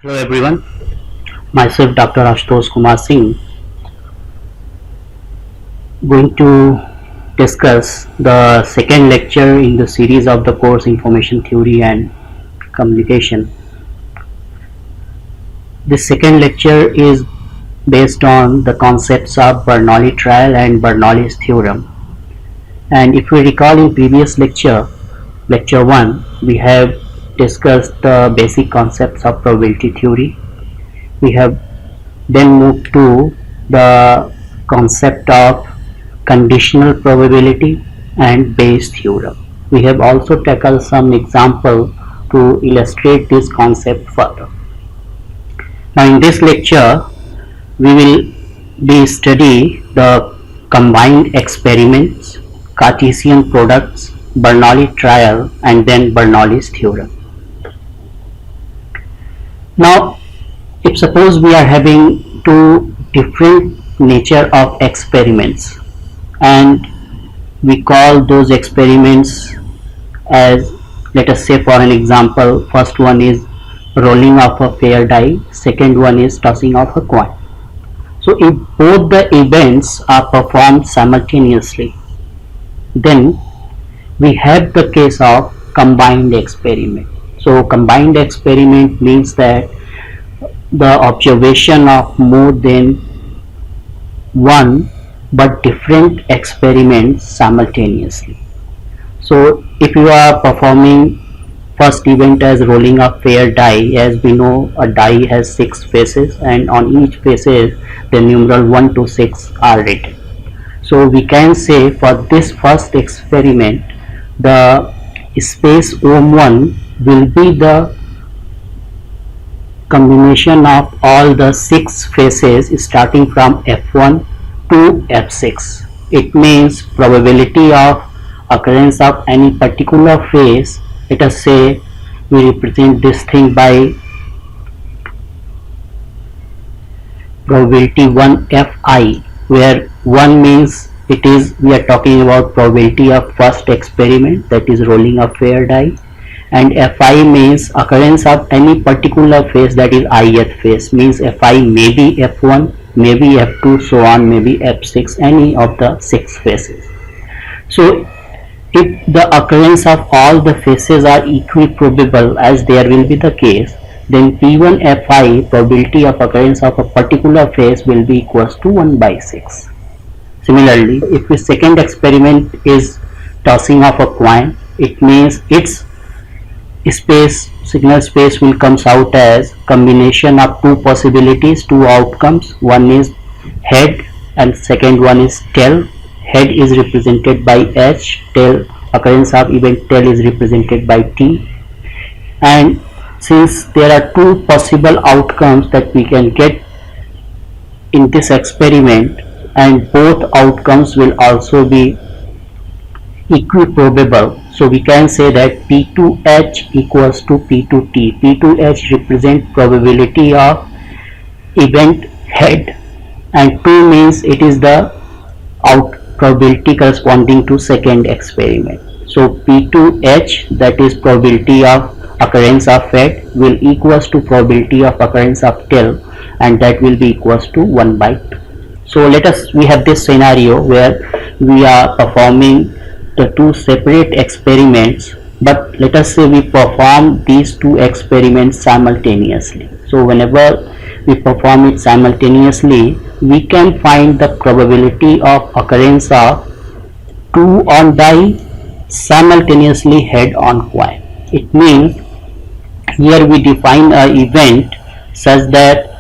Hello everyone, myself Dr. Ashutosh Kumar Singh going to discuss the second lecture in the series of the course Information Theory and Communication. This second lecture is based on the concepts of Bernoulli trial and Bernoulli's theorem. And if we recall in previous lecture 1, we have discussed the basic concepts of probability theory. We have then moved to the concept of conditional probability and Bayes theorem. We have also tackled some example to illustrate this concept further. Now in this lecture we will be study the combined experiments, Cartesian products, Bernoulli trial and then Bernoulli's theorem. Now if suppose we are having two different nature of experiments and we call those experiments as, let us say for an example, first one is rolling of a fair die, second one is tossing of a coin. So if both the events are performed simultaneously, then we have the case of combined experiment. So combined experiment means that the observation of more than one but different experiments simultaneously. So if you are performing first event as rolling a fair die, as we know a die has 6 faces and on each faces the numeral 1 to 6 are written. So we can say for this first experiment the space OM1 will be the combination of all the 6 faces starting from F1 to F6. It means probability of occurrence of any particular phase. Let us say we represent this thing by probability 1 Fi, where 1 means it is we are talking about probability of first experiment, that is rolling a fair die, and Fi means occurrence of any particular phase, that is ith phase, means Fi may be F1, maybe F2, so on, maybe F6, any of the 6 phases. So if the occurrence of all the phases are equiprobable, as there will be the case, then P1 Fi, probability of occurrence of a particular phase, will be equals to 1 by 6. Similarly, if the second experiment is tossing of a coin, it means its signal space will comes out as combination of two possibilities, two outcomes. One is head and second one is tail. Head is represented by H, tail, occurrence of event tail is represented by T. And since there are two possible outcomes that we can get in this experiment, and both outcomes will also be equiprobable, so we can say that P2H equals to P2T. P2H represents probability of event head and 2 means it is the probability corresponding to second experiment. So P2H, that is probability of occurrence of head, will equals to probability of occurrence of tail, and that will be equals to 1 by 2. So we have this scenario where we are performing the two separate experiments, but let us say we perform these two experiments simultaneously. So whenever we perform it simultaneously, we can find the probability of occurrence of 2 on die simultaneously head on coin. It means here we define an event such that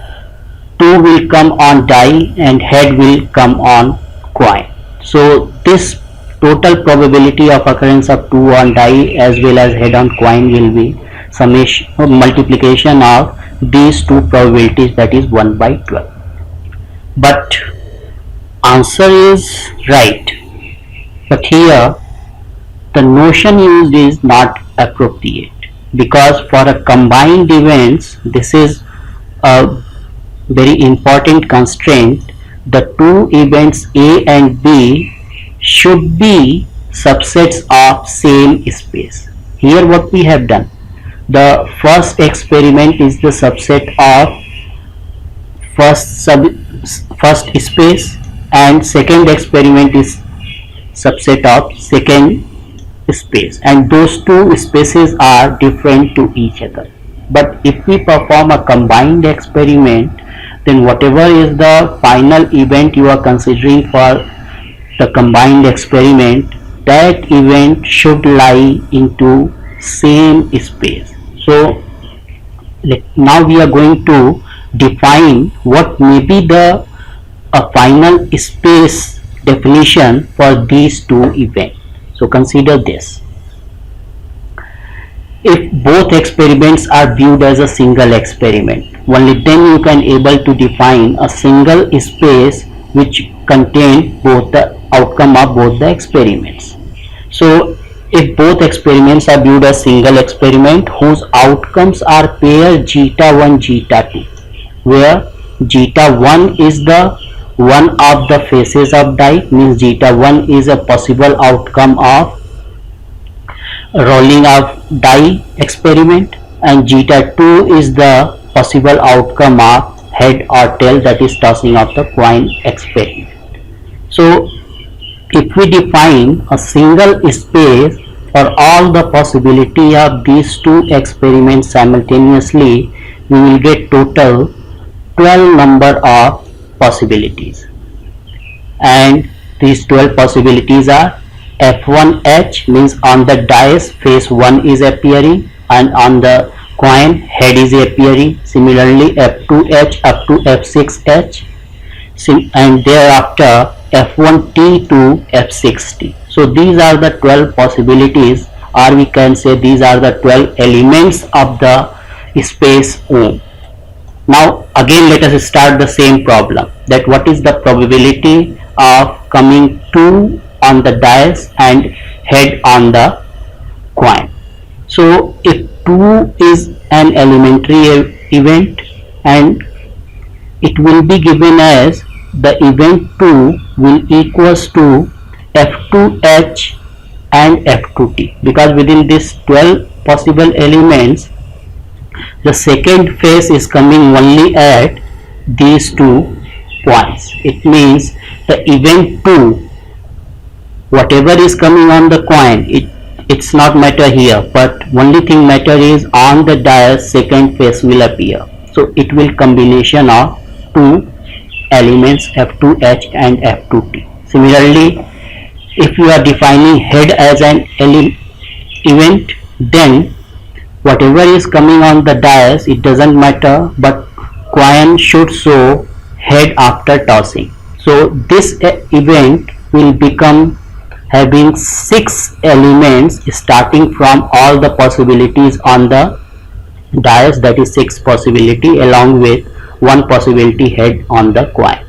2 will come on die and head will come on coin. So this total probability of occurrence of 2 on die as well as head on coin will be summation or multiplication of these two probabilities, that is 1 by 12. But answer is right, but here the notion used is not appropriate, because for a combined events this is a very important constraint. The two events A and B should be subsets of same space. Here what we have done, the first experiment is the subset of first space, and second experiment is subset of second space, and those two spaces are different to each other. But if we perform a combined experiment, then whatever is the final event you are considering for the combined experiment, that event should lie into same space. So now we are going to define what may be the final space definition for these two events. So consider this. If both experiments are viewed as a single experiment, only then you can able to define a single space which contain both the outcome of both the experiments. So if both experiments are viewed as single experiment whose outcomes are pair zeta 1 zeta 2, where zeta 1 is the one of the faces of die, means zeta 1 is a possible outcome of rolling of die experiment, and zeta 2 is the possible outcome of head or tail, that is tossing of the coin experiment. So if we define a single space for all the possibility of these two experiments simultaneously, we will get total 12 number of possibilities, and these 12 possibilities are F1H, means on the dice face 1 is appearing and on the coin head is appearing. Similarly F2H up to F6H, and thereafter F1T to F6T. So these are the 12 possibilities, or we can say these are the 12 elements of the space O. Now again let us start the same problem, that what is the probability of coming 2 on the dice and head on the coin. So if 2 is an elementary event, and it will be given as the event 2 will equals to F2H and F2T, because within this 12 possible elements the second phase is coming only at these 2 points. It means the event 2, whatever is coming on the coin, it's not matter here, but only thing matter is on the dice second phase will appear. So it will combination of 2 elements F2H and F2T. Similarly, if you are defining head as an event, then whatever is coming on the dice, it doesn't matter, but coin should show head after tossing. So this event will become having 6 elements starting from all the possibilities on the dice, that is 6 possibility, along with 1 possibility head on the coin.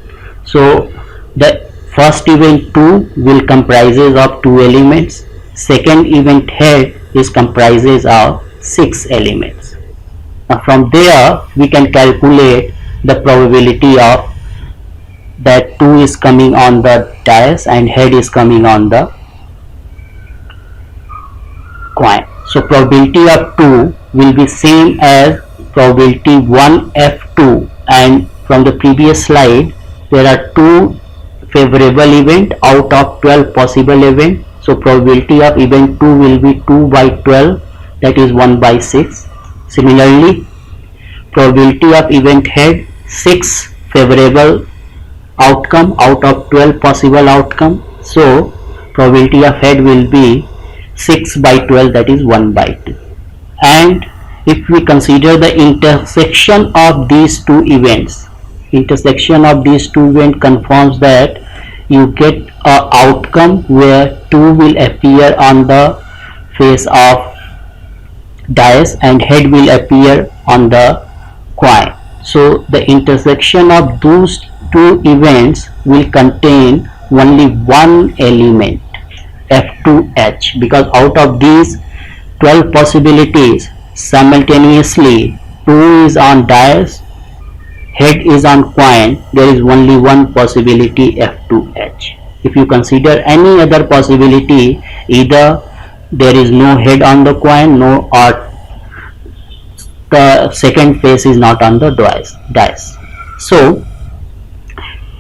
So the first event 2 will comprises of 2 elements, second event head is comprises of 6 elements. Now from there we can calculate the probability of that 2 is coming on the dice and head is coming on the coin. So probability of 2 will be same as probability 1 F2, and from the previous slide there are 2 favorable event out of 12 possible event. So probability of event 2 will be 2 by 12, that is 1 by 6. Similarly, probability of event head 6 favorable outcome out of 12 possible outcome. So probability of head will be 6 by 12, that is 1 by 2. And if we consider the intersection of these two events, intersection of these two events confirms that you get a outcome where 2 will appear on the face of dice and head will appear on the coin. So the intersection of those two events will contain only one element, F2H, because out of these 12 possibilities simultaneously 2 is on dice, head is on coin, there is only one possibility, F2H. If you consider any other possibility, either there is no head on the coin, no or the second face is not on the dice. So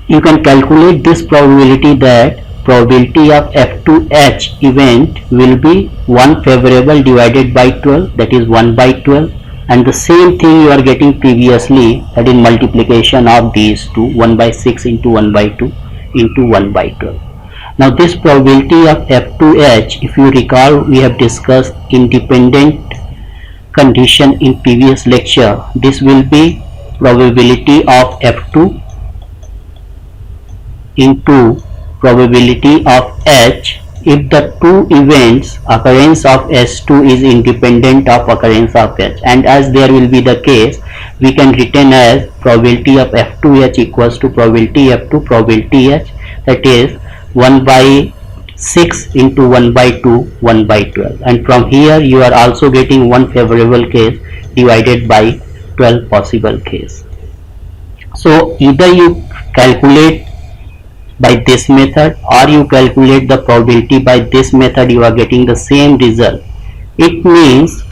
you can calculate this probability, that probability of F2H event will be 1 favorable divided by 12, that is 1 by 12, and the same thing you are getting previously, that is multiplication of these two, 1 by 6 into 1 by 2 into 1 by 12. Now this probability of F2H, if you recall, we have discussed independent condition in previous lecture. This will be probability of F2 into probability of H if the two events occurrence of S2 is independent of occurrence of H, and as there will be the case, we can retain as probability of F2H equals to probability F2 probability H, that is 1 by 6 into 1 by 2 1 by 12, and from here you are also getting one favorable case divided by 12 possible case. So either you calculate by this method or you calculate the probability by this method, you are getting the same result. It means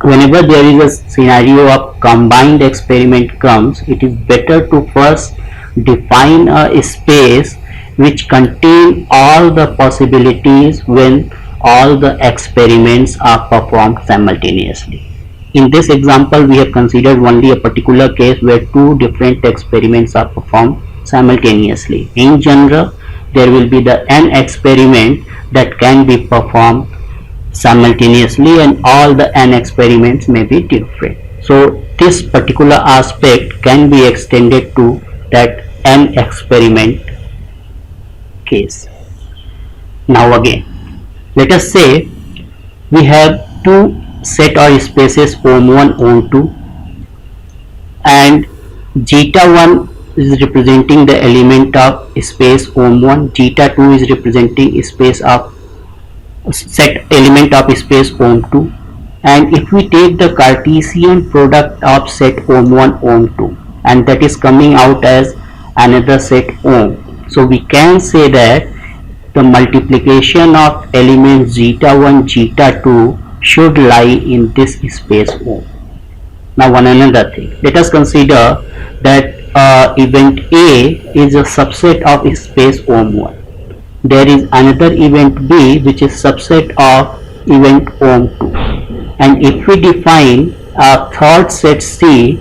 whenever there is a scenario of combined experiment comes, it is better to first define a space which contain all the possibilities when all the experiments are performed simultaneously. In this example, we have considered only a particular case where two different experiments are performed simultaneously. In general, there will be the n experiment that can be performed simultaneously, and all the n experiments may be different. So this particular aspect can be extended to that n experiment case. Now again, let us say we have two set or spaces OM1, OM2, and zeta 1 is representing the element of space OM1, zeta 2 is representing space of set element of space OM2, and if we take the Cartesian product of set OM1, OM2, and that is coming out as another set OM, so we can say that the multiplication of elements zeta 1, zeta 2 should lie in this space OM. Now one another thing, let us consider that event A is a subset of space OM1. There is another event B which is subset of event OM2, and if we define a third set C,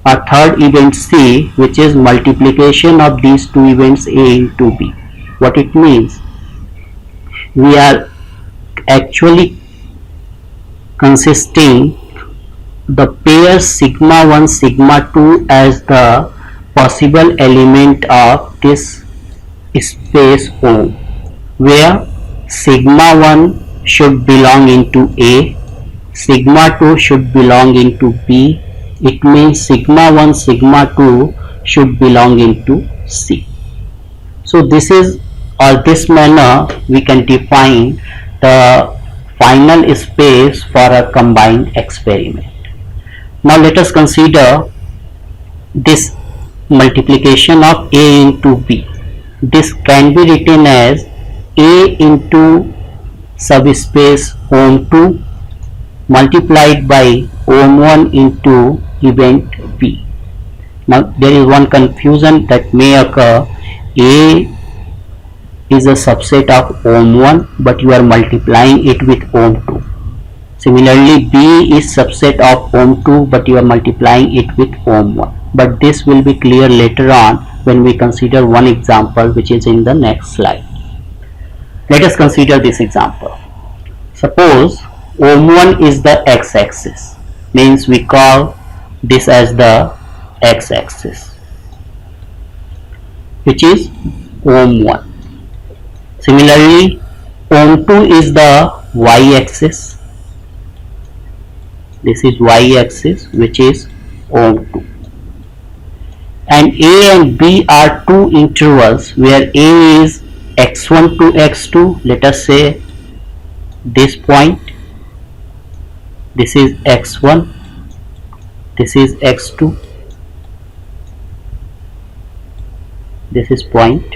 a third event C, which is multiplication of these two events A into B, what it means? We are actually consisting the pair sigma 1 sigma 2 as the possible element of this space O, where sigma 1 should belong into A, sigma 2 should belong into B. It means sigma 1 sigma 2 should belong into C. So this is, or this manner we can define the final space for a combined experiment. Now let us consider this multiplication of A into B. This can be written as A into subspace OM2 multiplied by OM1 into event B. Now there is one confusion that may occur. A is a subset of OM1, but you are multiplying it with OM2. Similarly, B is subset of OM2, but you are multiplying it with OM1. But this will be clear later on when we consider one example which is in the next slide. Let us consider this example. Suppose OM1 is the x-axis, means we call this as the x-axis, which is OM1. Similarly, OM2 is the y-axis. This is y-axis, which is OM2. And A and B are two intervals where A is x1 to x2. Let us say this point. This is x1. This is x2. This is point.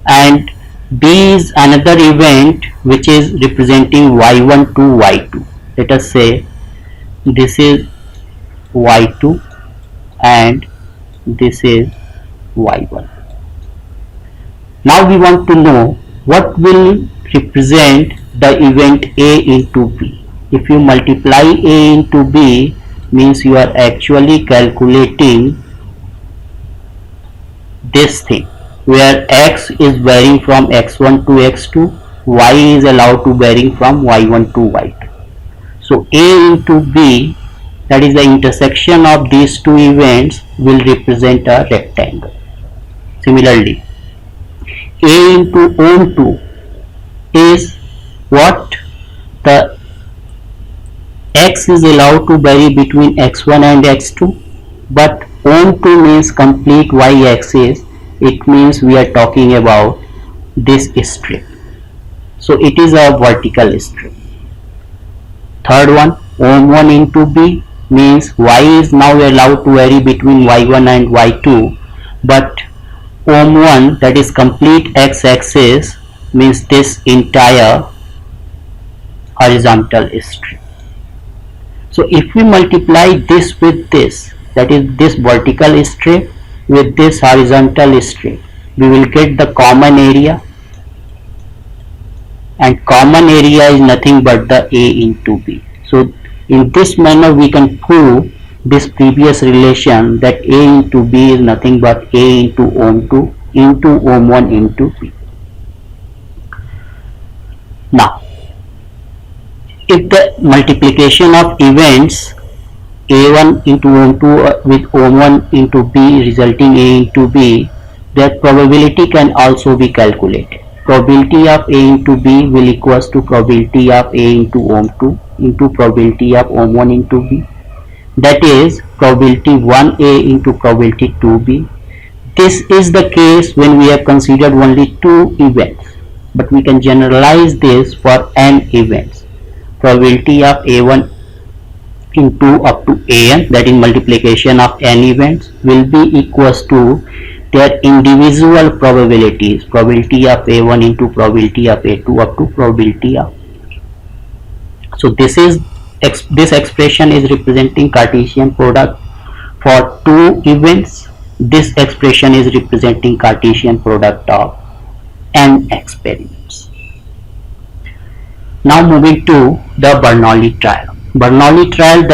And B is another event which is representing y1 to y2. Let us say this is y2 and this is y1. Now we want to know what will represent the event A into B. If you multiply A into B, means you are actually calculating this thing where x is varying from x1 to x2, y is allowed to vary from y1 to y2. So A into B, that is the intersection of these two events, will represent a rectangle. Similarly, A into OM2 is what? The x is allowed to vary between x1 and x2, but OM2 means complete y-axis. It means we are talking about this strip. So it is a vertical strip. Third one, OM1 into B means y is now allowed to vary between y1 and y2, but OM1, that is complete x-axis, means this entire horizontal strip. So if we multiply this with this, that is this vertical strip with this horizontal strip, we will get the common area, and common area is nothing but the A into B. So in this manner we can prove this previous relation, that A into B is nothing but A into OM2 into OM1 into B. Now, if the multiplication of events A1 into OM2 with OM1 into B resulting A into B, their probability can also be calculated. Probability of A into B will equals to probability of A into OM2 into probability of OM1 into B. That is probability 1A into probability 2B. This is the case when we have considered only two events, but we can generalize this for n events. Probability of A1 into up to an, that is multiplication of n events, will be equals to their individual probabilities, probability of A1 into probability of A2 up to probability of. So this expression is representing Cartesian product for two events. This expression is representing Cartesian product of n experiments. Now moving to the Bernoulli trial. Bernoulli trial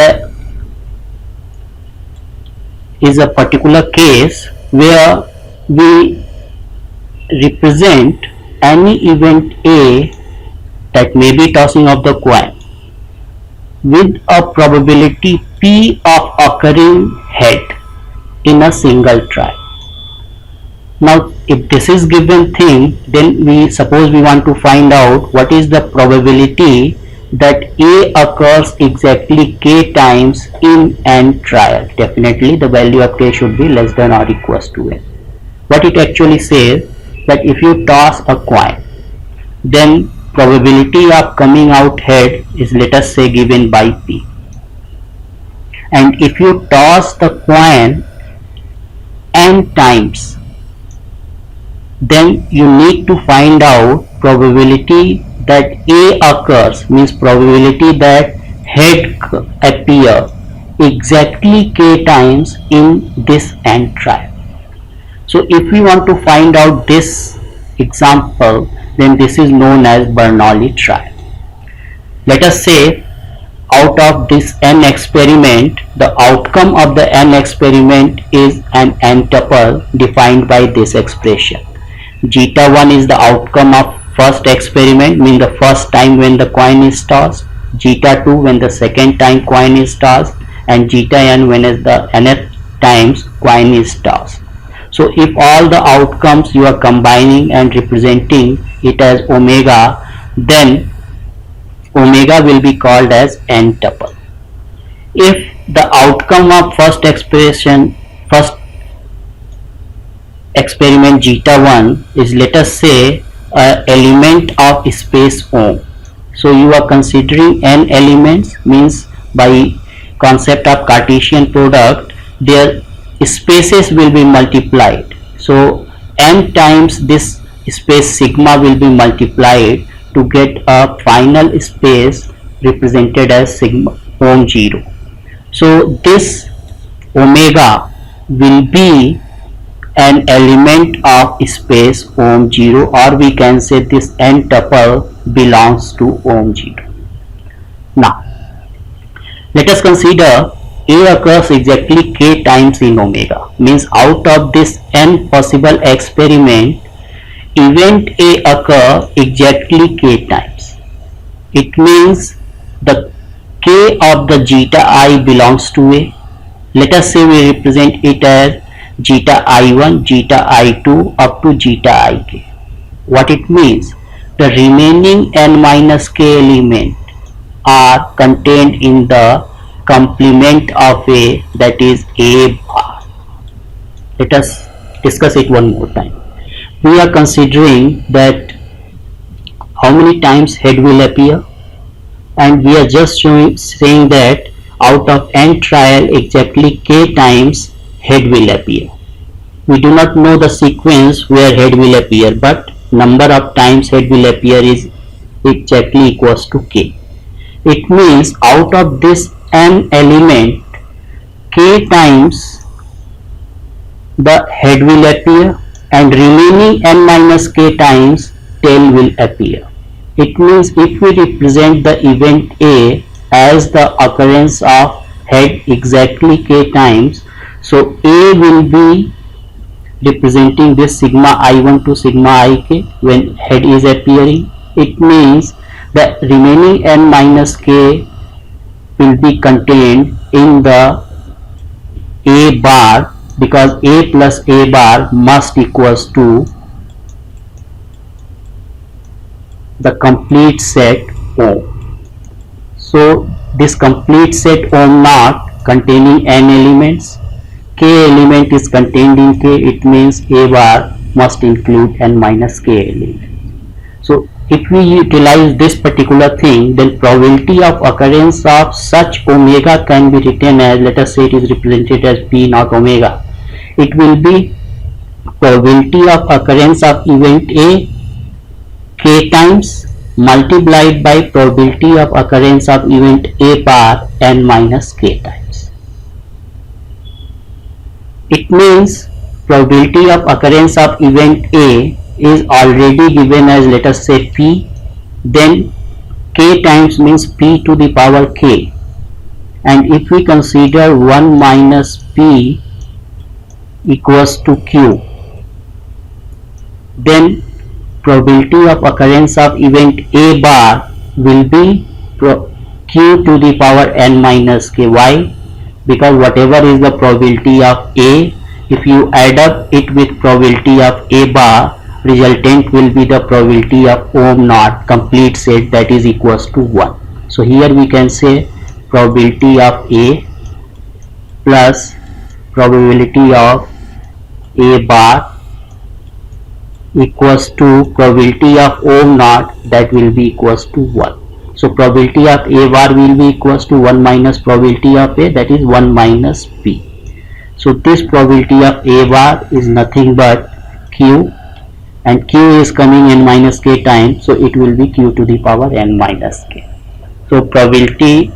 is a particular case where we represent any event A, that may be tossing of the coin, with a probability P of occurring head in a single trial. Now if this is given thing, then we suppose we want to find out what is the probability that A occurs exactly k times in n trial. Definitely the value of k should be less than or equals to n. What it actually says, that if you toss a coin, then probability of coming out head is, let us say, given by P, and if you toss the coin n times, then you need to find out probability that A occurs, means probability that head appear exactly k times in this n trial. So if we want to find out this example, then this is known as Bernoulli trial. Let us say out of this n experiment, the outcome of the n experiment is an n tuple defined by this expression. Zeta 1 is the outcome of first experiment, means the first time when the coin is tossed, zeta 2 when the second time coin is tossed, and zeta n when is the nth times coin is tossed. So if all the outcomes you are combining and representing it as omega, then omega will be called as n tuple. If the outcome of first experiment zeta 1 is, let us say, an element of space ohm. So you are considering n elements, means by concept of Cartesian product, their spaces will be multiplied. So n times this space sigma will be multiplied to get a final space represented as sigma ohm 0. So this omega will be an element of space OM0, or we can say this n tuple belongs to OM0. Now let us consider A occurs exactly k times in omega, means out of this n possible experiment, event A occur exactly k times. It means the k of the zeta I belongs to A. Let us say we represent it as zeta I1, zeta I2 up to zeta Ik. What it means? The remaining n minus k element are contained in the complement of A, that is A bar. Let us discuss it one more time. We are considering that how many times head will appear, and we are just saying that out of n trial exactly k times head will appear. We do not know the sequence where head will appear, but number of times head will appear is exactly equals to k. It means out of this n element, k times the head will appear and remaining n minus k times tail will appear. It means if we represent the event A as the occurrence of head exactly k times, so A will be representing this sigma I1 to sigma Ik when head is appearing. It means the remaining n minus k will be contained in the A bar, because A plus A bar must equals to the complete set O. So this complete set OM0 containing n elements, k element is contained in k, it means A bar must include n minus k element. So if we utilize this particular thing, then probability of occurrence of such omega can be written as, let us say it is represented as P naught omega. It will be probability of occurrence of event A k times multiplied by probability of occurrence of event A bar n minus k times. It means probability of occurrence of event A is already given as, let us say P, then k times means P to the power k, and if we consider 1 minus P equals to Q, then probability of occurrence of event A bar will be Q to the power n minus k. Why? Because whatever is the probability of A, if you add up it with probability of A bar, resultant will be the probability of OM0 complete set, that is equals to 1. So here we can say probability of A plus probability of A bar equals to probability of OM0, that will be equals to 1. So probability of A bar will be equals to 1 minus probability of A, that is 1 minus P. So this probability of A bar is nothing but Q, and Q is coming n minus k times, so it will be Q to the power n minus k. So probability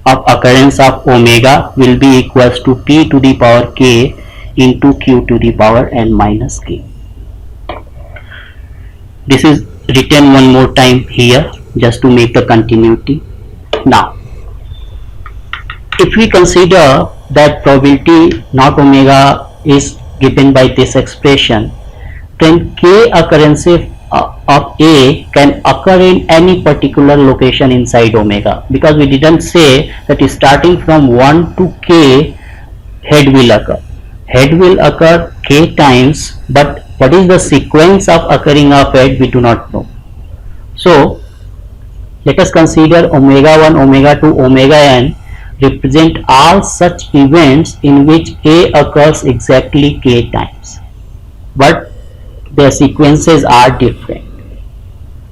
of occurrence of omega will be equals to P to the power k into Q to the power n minus k. This is written one more time here just to make the continuity. Now if we consider that probability naught omega is given by this expression, then k occurrences of A can occur in any particular location inside omega, because we didn't say that starting from 1 to k head will occur. Head will occur k times, but what is the sequence of occurring of head we do not know. So let us consider omega 1, omega 2, omega n represent all such events in which A occurs exactly k times, but their sequences are different.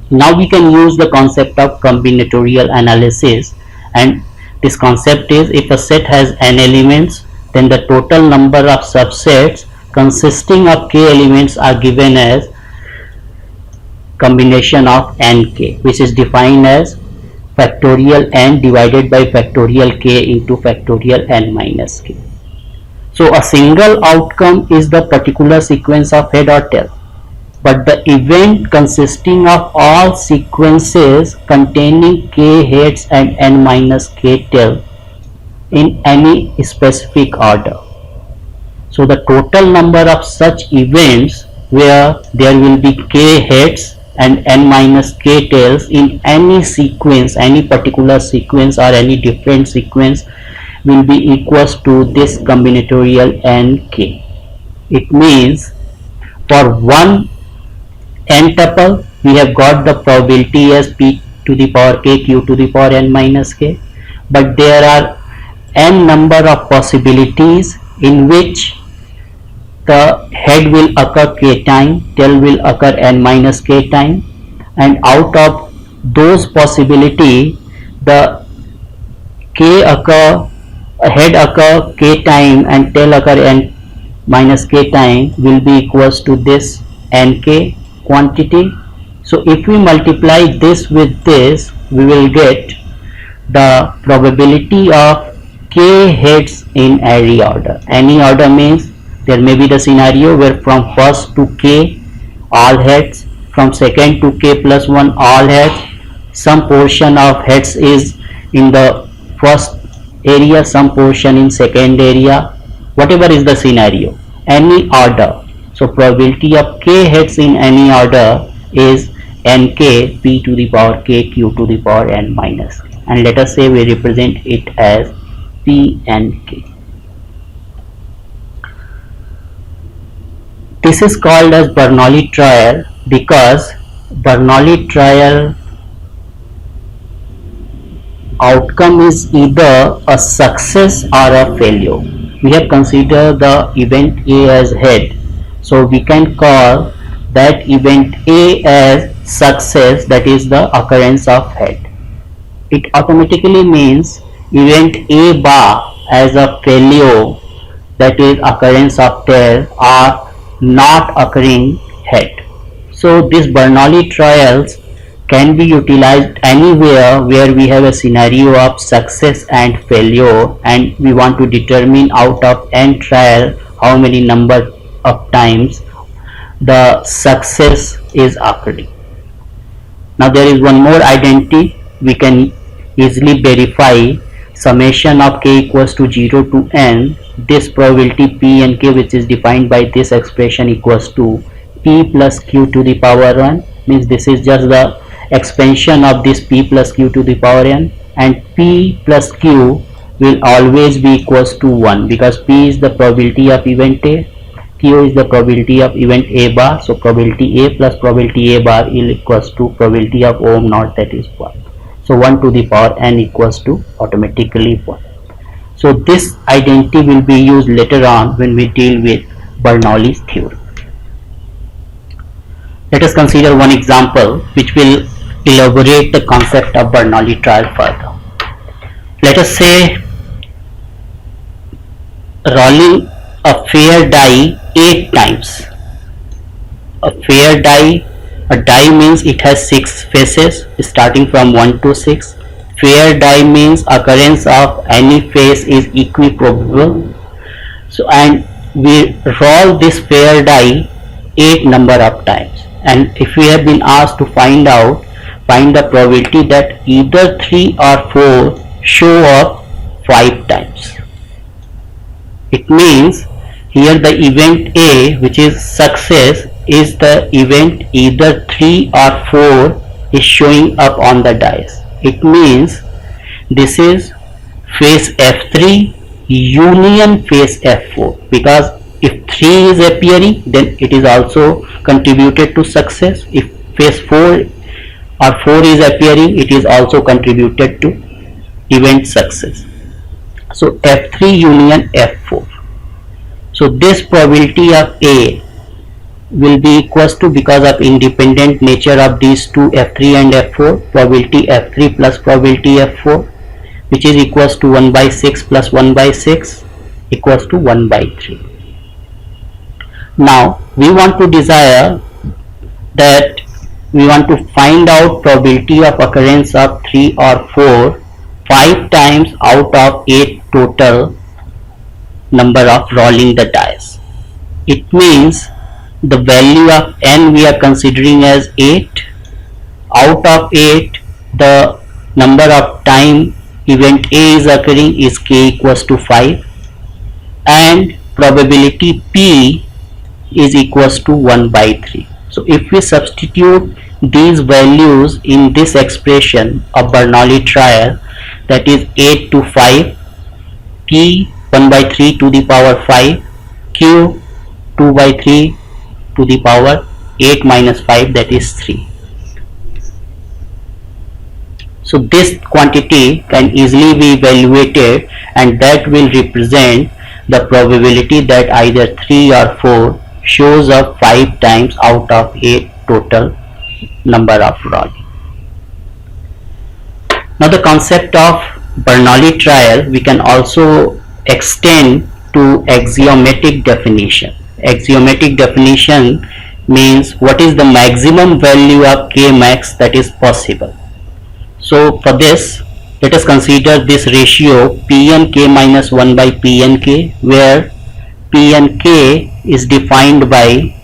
Now we can use the concept of combinatorial analysis, and this concept is, if a set has n elements, then the total number of subsets consisting of k elements are given as combination of nk, which is defined as factorial n divided by factorial k into factorial n minus k. So a single outcome is the particular sequence of head or tail, but the event consisting of all sequences containing k heads and n minus k tail in any specific order. So the total number of such events where there will be k heads and n minus k tails in any sequence, any particular sequence or any different sequence, will be equals to this combinatorial nk. It means for one n tuple we have got the probability as p to the power k q to the power n minus k, but there are n number of possibilities in which the head will occur k time, tail will occur n minus k time, and out of those possibility the k occur, head occur k time and tail occur n minus k time will be equals to this nk quantity. So if we multiply this with this, we will get the probability of k heads in any order. Any order means there may be the scenario where from first to k all heads, from second to k plus 1 all heads, some portion of heads is in the first area, some portion in second area, whatever is the scenario, any order. So probability of k heads in any order is nk p to the power k q to the power n minus, and let us say we represent it as p and k. This is called as Bernoulli trial because Bernoulli trial outcome is either a success or a failure. We have considered the event A as head, so we can call that event A as success, that is the occurrence of head. It automatically means event A bar as a failure, that is occurrence of tail, or not occurring head. So these Bernoulli trials can be utilized anywhere where we have a scenario of success and failure and we want to determine out of n trial how many number of times the success is occurring. Now there is one more identity we can easily verify: summation of k equals to 0 to n. This probability p and k, which is defined by this expression, equals to p plus q to the power 1, means this is just the expansion of this p plus q to the power n, and p plus q will always be equals to 1 because p is the probability of event A, q is the probability of event A bar. So probability A plus probability A bar is equals to probability of ohm naught, that is 1. So 1 to the power n equals to automatically 1. So this identity will be used later on when we deal with Bernoulli's theorem. Let us consider one example which will elaborate the concept of Bernoulli trial further. Let us say rolling a fair die 8 times. A fair die, a die means it has 6 faces starting from 1 to 6. Fair die means occurrence of any face is equiprobable. So and we roll this fair die 8 number of times, and if we have been asked to find the probability that either 3 or 4 show up 5 times. It means here the event A, which is success, is the event either 3 or 4 is showing up on the dice. It means this is face F3 union face F4, because if 3 is appearing then it is also contributed to success. If face 4 or 4 is appearing, it is also contributed to event success. So F3 union F4. So this probability of A will be equals to, because of independent nature of these two F3 and F4, probability F3 plus probability F4, which is equals to 1 by 6 plus 1 by 6 equals to 1 by 3. Now we want to desire that we want to find out probability of occurrence of 3 or 4 5 times out of 8 total number of rolling the dice. It means the value of n we are considering as 8. Out of 8, the number of time event A is occurring is k equals to 5, and probability P is equals to 1 by 3. So if we substitute these values in this expression of Bernoulli trial, that is 8 to 5, P 1 by 3 to the power 5, Q 2 by 3 to the power 8 minus 5, that is 3. So this quantity can easily be evaluated, and that will represent the probability that either 3 or 4 shows up 5 times out of 8 total number of rolling. Now the concept of Bernoulli trial we can also extend to axiomatic definition. Axiomatic definition means what is the maximum value of k max that is possible. So for this, let us consider this ratio Pnk minus 1 by Pnk, where Pnk is defined by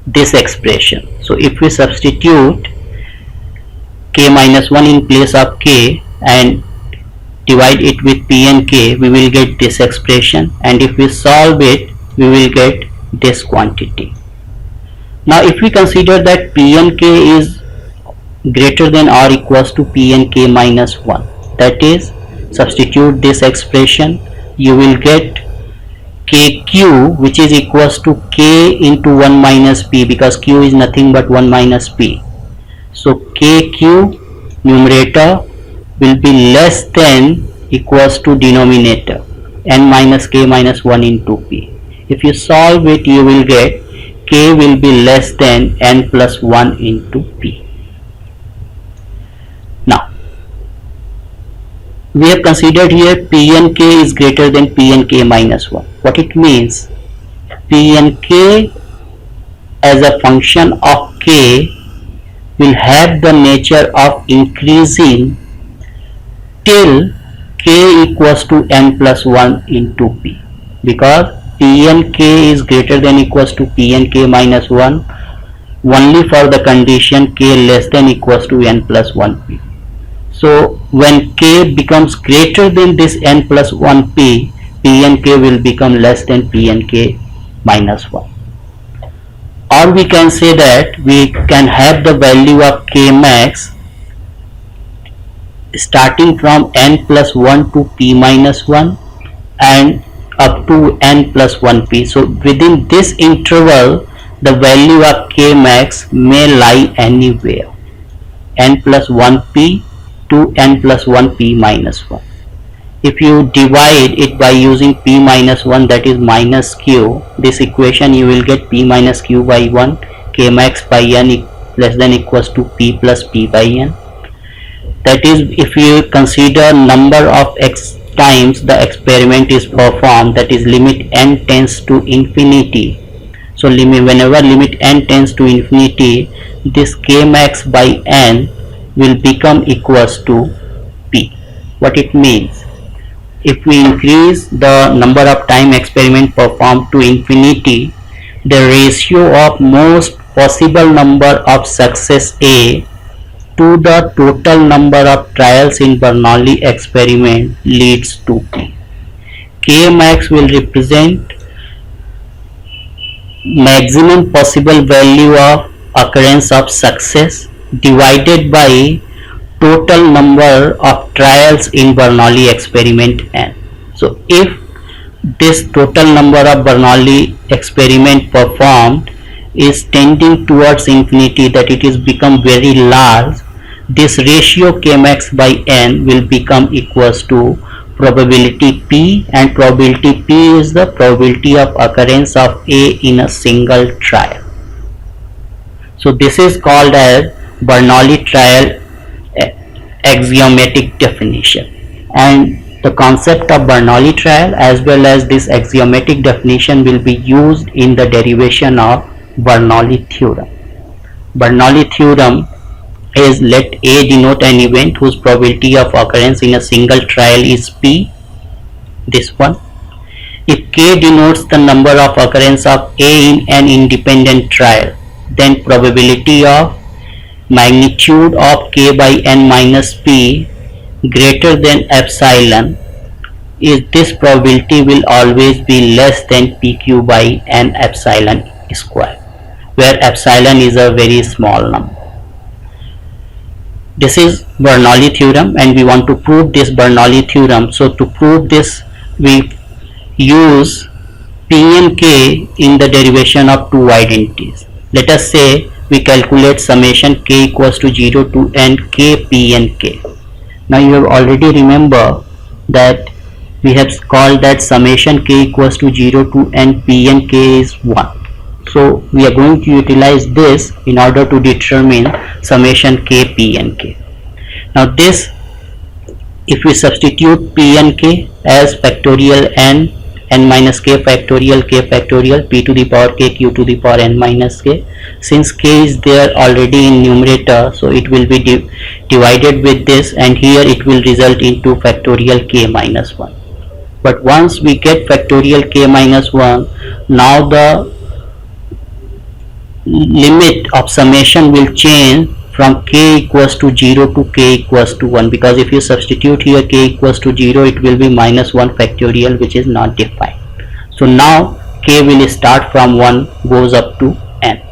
this expression. So if we substitute k minus 1 in place of k and divide it with Pnk, we will get this expression, and if we solve it, we will get this quantity. Now if we consider that Pnk is greater than or equals to Pnk minus 1, that is, substitute this expression, you will get kq, which is equals to k into 1 minus p, because q is nothing but 1 minus p. So kq numerator will be less than equals to denominator n minus k minus 1 into p. If you solve it, you will get k will be less than n plus 1 into p. Now we have considered here Pnk is greater than Pnk minus 1. What it means? Pnk as a function of k will have the nature of increasing till k equals to n plus 1 into p, because Pnk is greater than equals to Pnk minus 1 only for the condition k less than equals to n plus 1 p. So when k becomes greater than this n plus 1 p, Pnk will become less than Pnk minus 1. Or we can say that we can have the value of k max starting from n plus 1 to p minus 1 and up to n plus 1 p. So within this interval, the value of k max may lie anywhere, n plus 1 p to n plus 1 p minus 1. If you divide it by using p minus 1, that is minus q, this equation you will get p minus q by 1, k max by n less than equals to p plus p by n. That is, if you consider number of x times the experiment is performed, that is limit n tends to infinity. So whenever limit n tends to infinity, this k max by n will become equals to p. What it means? If we increase the number of time experiment performed to infinity, the ratio of most possible number of success A to the total number of trials in Bernoulli experiment leads to p. K max will represent maximum possible value of occurrence of success divided by total number of trials in Bernoulli experiment n. So if this total number of Bernoulli experiment performed is tending towards infinity, that it is become very large, this ratio k max by n will become equals to probability p, and probability p is the probability of occurrence of A in a single trial. So this is called as Bernoulli trial axiomatic definition, and the concept of Bernoulli trial as well as this axiomatic definition will be used in the derivation of Bernoulli theorem. Bernoulli theorem is, let A denote an event whose probability of occurrence in a single trial is P, this one. If K denotes the number of occurrence of A in an independent trial, then probability of magnitude of K by n minus P greater than epsilon is, this probability will always be less than PQ by n epsilon square, where epsilon is a very small number. This is Bernoulli theorem, and we want to prove this Bernoulli theorem. So to prove this, we use P and K in the derivation of two identities. Let us say we calculate summation K equals to 0 to n K P and K. Now you have already remember that we have called that summation K equals to 0 to n P and K is 1. So we are going to utilize this in order to determine summation K, P and K. Now this, if we substitute P and K as factorial n, n minus K factorial, K factorial, P to the power K, Q to the power n minus K, since K is there already in numerator, so it will be divided with this, and here it will result into factorial K minus 1. But once we get factorial K minus 1, now the limit of summation will change from K equals to 0 to K equals to 1, because if you substitute here K equals to 0, it will be minus 1 factorial, which is not defined. So now K will start from 1 goes up to n,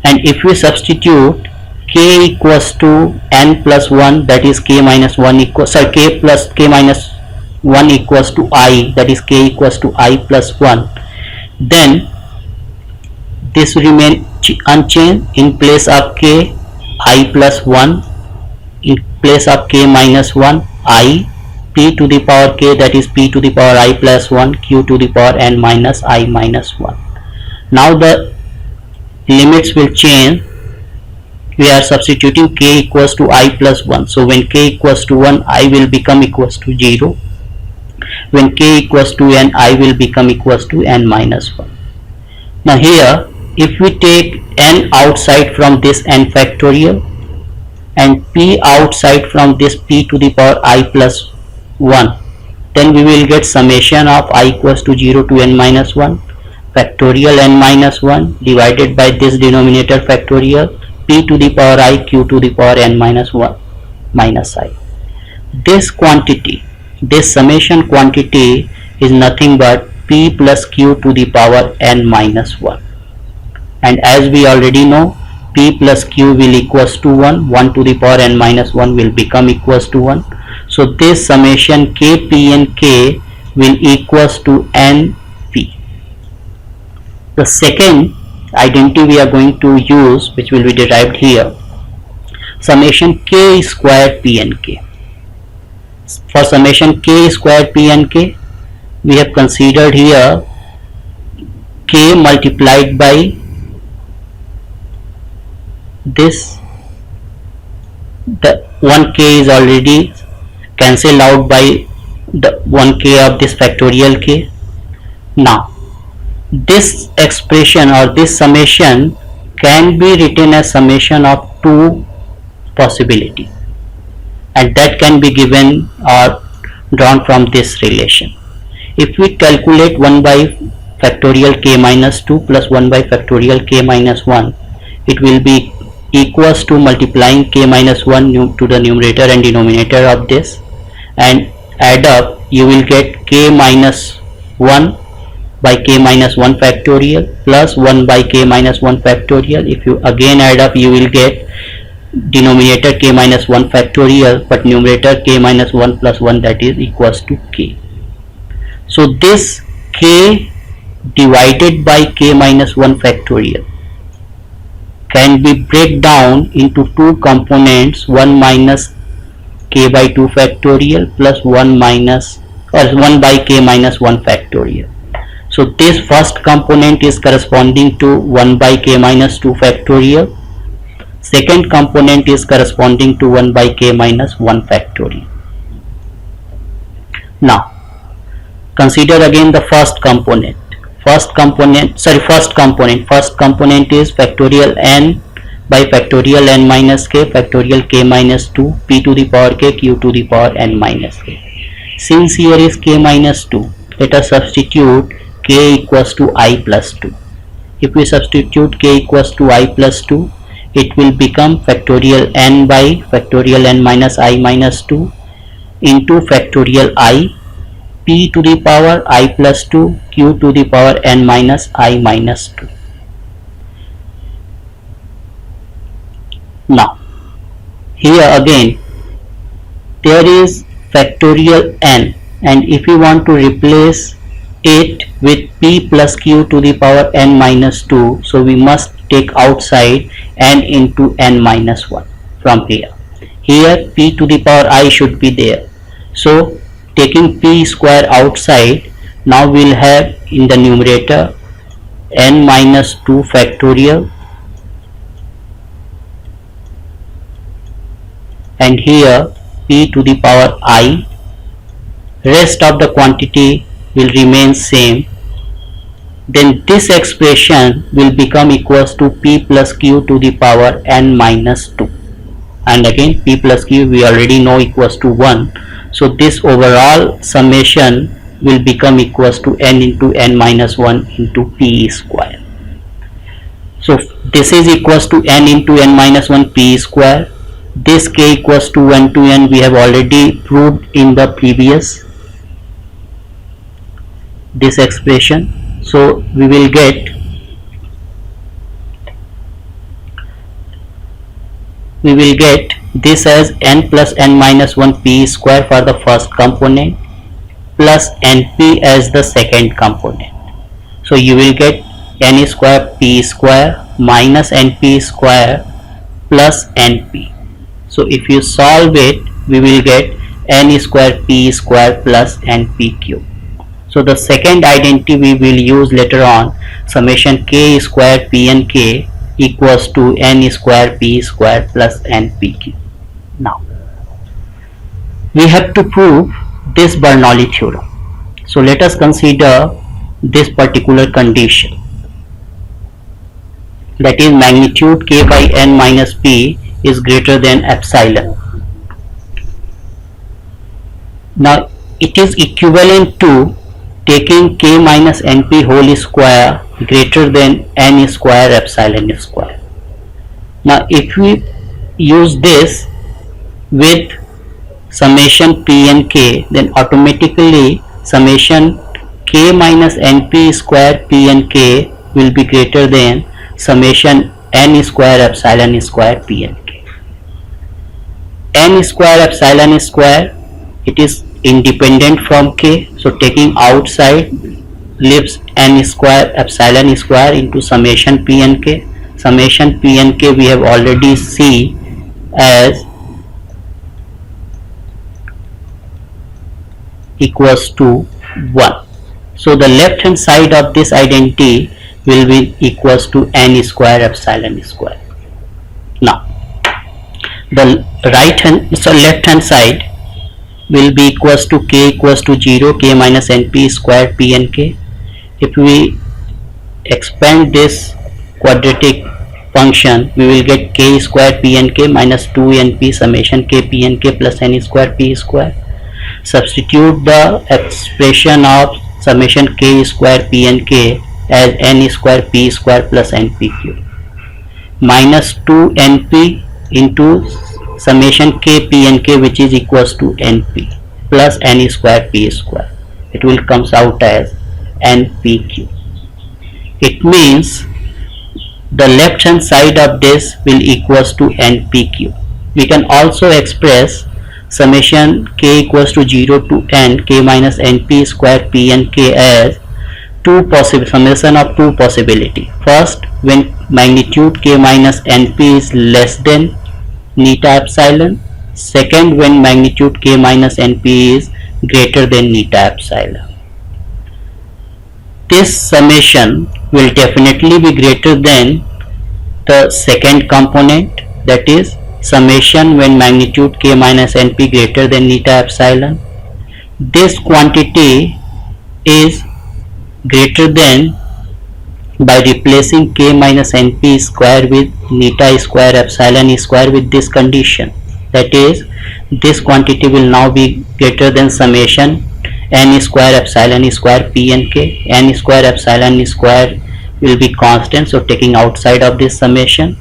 and if we substitute K equals to n plus 1, that is K minus 1 equals, sorry, K plus K minus 1 equals to I, that is K equals to I plus 1, then this will remain unchanged. In place of K, I plus 1, in place of K minus 1, I, P to the power K, that is P to the power I plus 1, Q to the power n minus I minus 1. Now the limits will change. We are substituting K equals to I plus 1. So when K equals to 1, I will become equals to 0. When K equals to n, I will become equals to n minus 1. Now here, if we take n outside from this n factorial and p outside from this p to the power I plus 1, then we will get summation of I equals to 0 to n minus 1 factorial n minus 1 divided by this denominator factorial p to the power I, q to the power n minus 1 minus I. This quantity, this summation quantity is nothing but p plus q to the power n minus 1. And as we already know, p plus q will equals to 1, 1 to the power n minus 1 will become equals to 1. So this summation k, p and k will equals to n, p. The second identity we are going to use, which will be derived here, summation k squared p and k. For summation k squared p and k, we have considered here k multiplied by this, the 1k is already cancelled out by the 1k of this factorial k. Now this expression or this summation can be written as summation of two possibilities, and that can be given or drawn from this relation. If we calculate 1 by factorial k minus 2 plus 1 by factorial k minus 1, it will be equals to multiplying k minus 1 to the numerator and denominator of this, and add up, you will get k minus 1 by k minus 1 factorial plus 1 by k minus 1 factorial. If you again add up, you will get denominator k minus 1 factorial, but numerator k minus 1 plus 1, that is equals to k. So this k divided by k minus 1 factorial can be break down into two components, 1 minus k by 2 factorial plus 1 minus or 1 by k minus 1 factorial. So this first component is corresponding to 1 by k minus 2 factorial. Second component is corresponding to 1 by k minus 1 factorial. Now consider again the first component. First component is factorial n by factorial n minus k, factorial k minus 2, p to the power k, q to the power n minus k. Since here is k minus 2, let us substitute k equals to I plus 2. If we substitute k equals to I plus 2, it will become factorial n by factorial n minus I minus 2 into factorial I, p to the power I plus 2, q to the power n minus I minus 2. Now, here again, there is factorial n, and if we want to replace it with p plus q to the power n minus 2, so we must take outside n into n minus 1 from here. Here p to the power I should be there. So taking p square outside, now we'll have in the numerator n minus 2 factorial, and here p to the power I. Rest of the quantity will remain same. Then this expression will become equals to p plus q to the power n minus 2, and again p plus q we already know equals to 1. So this overall summation will become equals to n into n minus 1 into p square. So this is equals to n into n minus 1 p square. This k equals to 1 to n we have already proved in the previous this expression. So we will get this as n plus n minus 1 p square for the first component plus np as the second component. So you will get n square p square minus np square plus np. So if you solve it, we will get n square p square plus np cube. So the second identity we will use later on, summation k square p n k equals to n square p square plus np cube. Now we have to prove this Bernoulli theorem. So let us consider this particular condition, that is magnitude k by n minus p is greater than epsilon. Now it is equivalent to taking k minus np whole square greater than n square epsilon square. Now if we use this with summation p and k, then automatically summation k minus np square p and k will be greater than summation n square epsilon square p and k. N square epsilon square, it is independent from k, so taking outside leaves n square epsilon square into summation p and k. Summation p and k we have already seen as equals to 1. So the left hand side of this identity will be equals to n square epsilon square. Now the left hand side will be equals to k equals to 0, k minus np square p and k. If we expand this quadratic function, we will get k square p and k minus 2 np summation k p and k plus n square p square. Substitute the expression of summation k square p and k as n square p square plus np cube minus 2 np into summation k p and k, which is equals to np plus n square p square. It will comes out as npq. It means the left hand side of this will equals to npq. We can also express summation k equals to 0 to n k minus np square p and k as summation of two possibility. First, when magnitude k minus np is less than neta epsilon. Second, when magnitude k minus np is greater than neta epsilon. This summation will definitely be greater than the second component, that is summation when magnitude k minus np greater than neta epsilon. This quantity is greater than by replacing k minus np square with neta square epsilon square with this condition, that is, this quantity will now be greater than summation n square epsilon square p and k. N square epsilon square will be constant, so taking outside of this summation,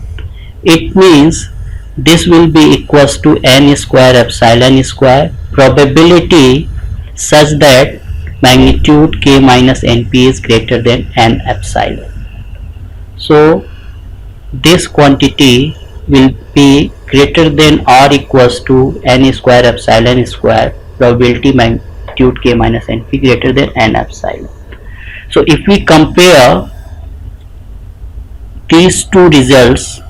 it means this will be equals to n square epsilon square probability such that magnitude k minus np is greater than n epsilon. So this quantity will be greater than or equals to n square epsilon square probability magnitude k minus np greater than n epsilon. So if we compare these two results,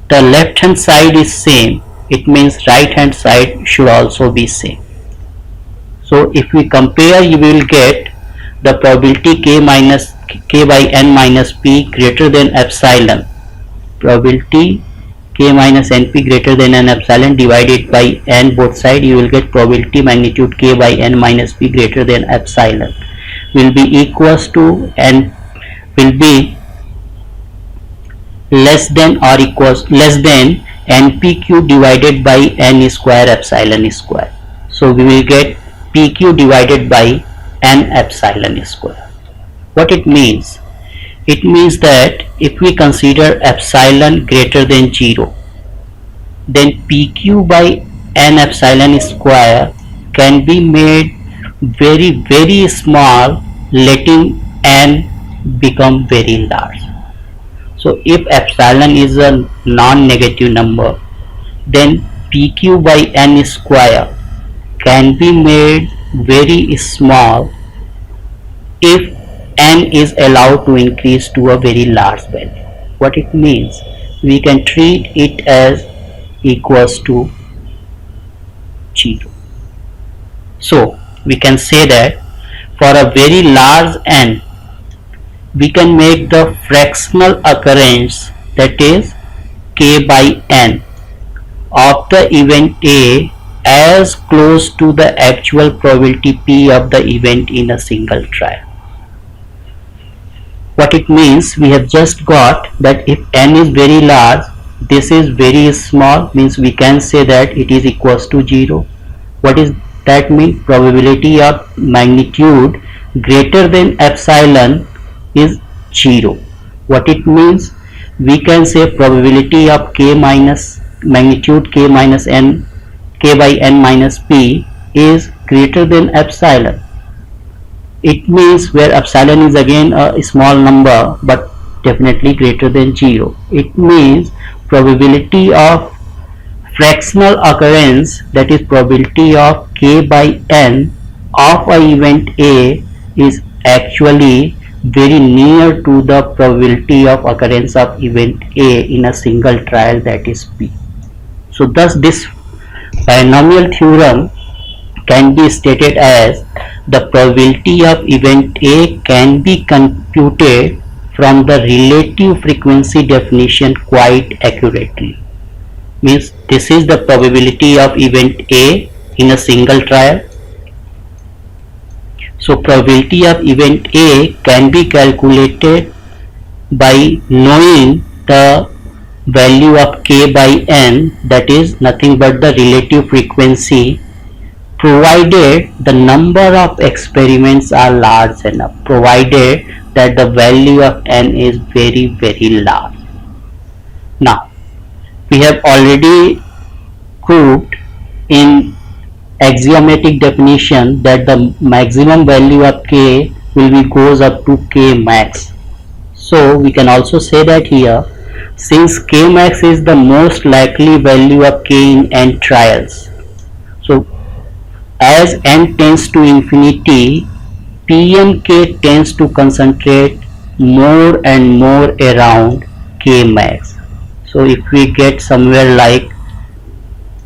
the left hand side is same, it means right hand side should also be same. So if we compare, you will get the probability k by n minus p greater than epsilon, probability k minus np greater than n epsilon divided by n both side, you will get probability magnitude k by n minus p greater than epsilon will be equals to n will be less than or equals less than npq divided by n square epsilon square. So we will get pq divided by n epsilon square. What it means? It means that if we consider epsilon greater than 0, then pq by n epsilon square can be made very small, letting n become very large. So if epsilon is a non-negative number, then pq by n square can be made very small if n is allowed to increase to a very large value. What it means? We can treat it as equals to 0. So we can say that for a very large n, we can make the fractional occurrence, that is k by n, of the event A as close to the actual probability P of the event in a single trial. What it means, we have just got that if n is very large, this is very small, means we can say that it is equals to 0. What is that mean? Probability of magnitude greater than epsilon is 0. What it means? We can say probability of k minus magnitude k minus n, k by n minus p is greater than epsilon. It means where epsilon is again a small number but definitely greater than 0. It means probability of fractional occurrence, that is probability of k by n of a event A is actually very near to the probability of occurrence of event A in a single trial, that is P. So thus this binomial theorem can be stated as the probability of event A can be computed from the relative frequency definition quite accurately. Means this is the probability of event A in a single trial. So probability of event A can be calculated by knowing the value of k by n, that is nothing but the relative frequency, provided the number of experiments are large enough, provided that the value of n is very large. Now we have already proved in axiomatic definition that the maximum value of k will be goes up to k max. So we can also say that here, since k max is the most likely value of k in n trials, so as n tends to infinity, p and k tends to concentrate more and more around k max. So if we get somewhere like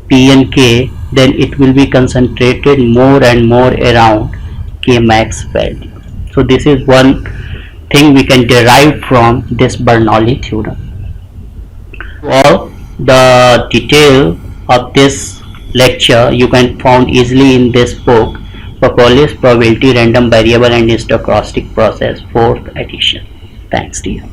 p and k, then it will be concentrated more and more around k max value. So this is one thing we can derive from this Bernoulli theorem. All the detail of this lecture you can find easily in this book, Pappolus probability, random variable and stochastic process, fourth edition. Thanks dear.